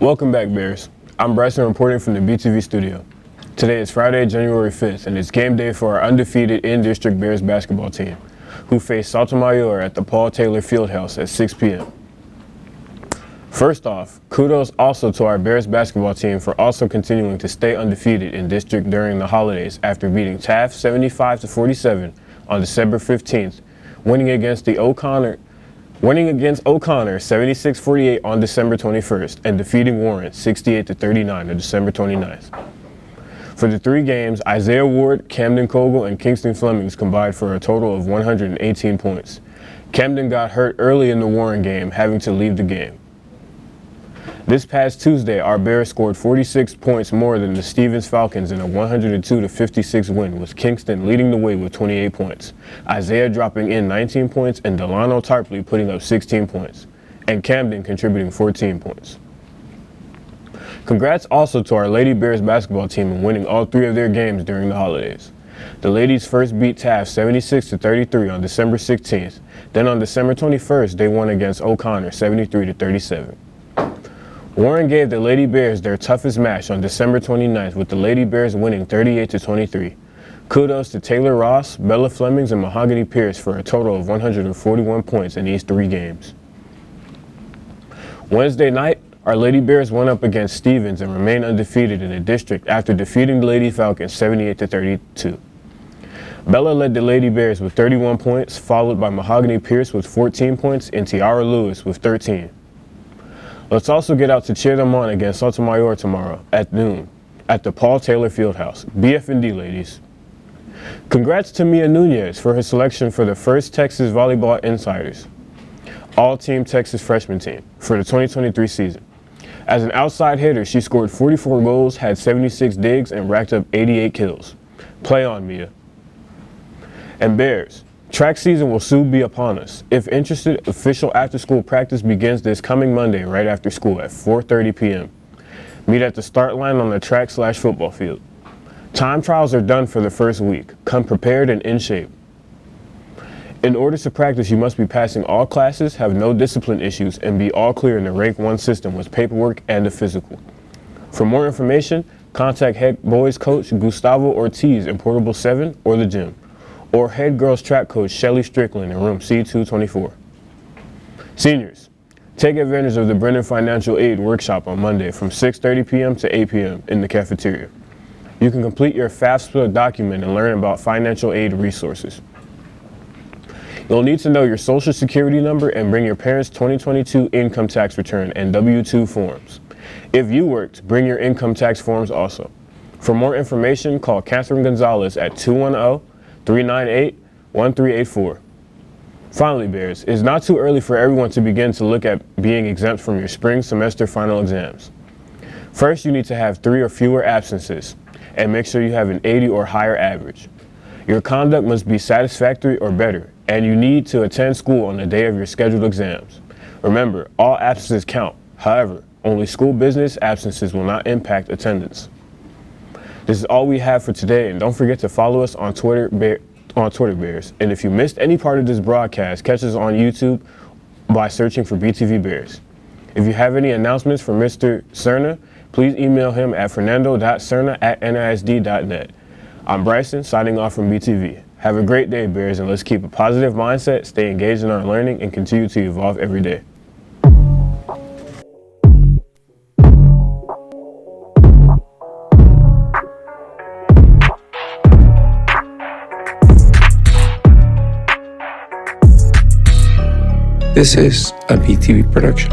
Welcome back, Bears. I'm Bryson reporting from the BTV studio. Today is Friday, January 5th, and it's game day for our undefeated in-district Bears basketball team, who face Sotomayor at the Paul Taylor Fieldhouse at 6 p.m. First off, kudos also to our Bears basketball team for also continuing to stay undefeated in district during the holidays after beating Taft 75-47 on December 15th, winning against O'Connor 76-48 on December 21st, and defeating Warren 68-39 on December 29th. For the three games, Isaiah Ward, Camden Kogel, and Kingston Flemings combined for a total of 118 points. Camden got hurt early in the Warren game, having to leave the game. This past Tuesday, our Bears scored 46 points more than the Stevens Falcons in a 102-56 win, with Kingston leading the way with 28 points, Isaiah dropping in 19 points, and Delano Tarpley putting up 16 points, and Camden contributing 14 points. Congrats also to our Lady Bears basketball team in winning all three of their games during the holidays. The ladies first beat Taft 76-33 on December 16th. Then on December 21st, they won against O'Connor 73-37. Warren gave the Lady Bears their toughest match on December 29th, with the Lady Bears winning 38-23. Kudos to Taylor Ross, Bella Flemings, and Mahogany Pierce for a total of 141 points in these three games. Wednesday night, our Lady Bears went up against Stevens and remained undefeated in the district after defeating the Lady Falcons 78-32. Bella led the Lady Bears with 31 points, followed by Mahogany Pierce with 14 points and Tiara Lewis with 13. Let's also get out to cheer them on against Sotomayor tomorrow at noon at the Paul Taylor Fieldhouse. BF&D, ladies. Congrats to Mia Nuñez for her selection for the first Texas Volleyball Insiders All-Team Texas Freshman Team for the 2023 season. As an outside hitter, she scored 44 goals, had 76 digs, and racked up 88 kills. Play on, Mia. And Bears, track season will soon be upon us. If interested, official after-school practice begins this coming Monday right after school at 4:30 p.m. Meet at the start line on the track/football field. Time trials are done for the first week. Come prepared and in shape. In order to practice, you must be passing all classes, have no discipline issues, and be all clear in the Rank 1 system with paperwork and a physical. For more information, contact head boys coach Gustavo Ortiz in Portable 7 or the gym, or head girls track coach Shelly Strickland in room C224. Seniors, take advantage of the Brennan Financial Aid Workshop on Monday from 6:30 p.m. to 8 p.m. in the cafeteria. You can complete your FAFSA document and learn about financial aid resources. You'll need to know your Social Security number and bring your parents' 2022 income tax return and W-2 forms. If you worked, bring your income tax forms also. For more information, call Catherine Gonzalez at 210-398-1384. Finally, Bears, it's not too early for everyone to begin to look at being exempt from your spring semester final exams. First, you need to have 3 or fewer absences, and make sure you have an 80 or higher average. Your conduct must be satisfactory or better, and you need to attend school on the day of your scheduled exams. Remember, all absences count. However, only school business absences will not impact attendance. This is all we have for today, and don't forget to follow us on Twitter, Bears. And if you missed any part of this broadcast, catch us on YouTube by searching for BTV Bears. If you have any announcements for Mr. Cerna, please email him at fernando.cerna@nisd.net. I'm Bryson, signing off from BTV. Have a great day, Bears, and let's keep a positive mindset, stay engaged in our learning, and continue to evolve every day. This is a BTV production.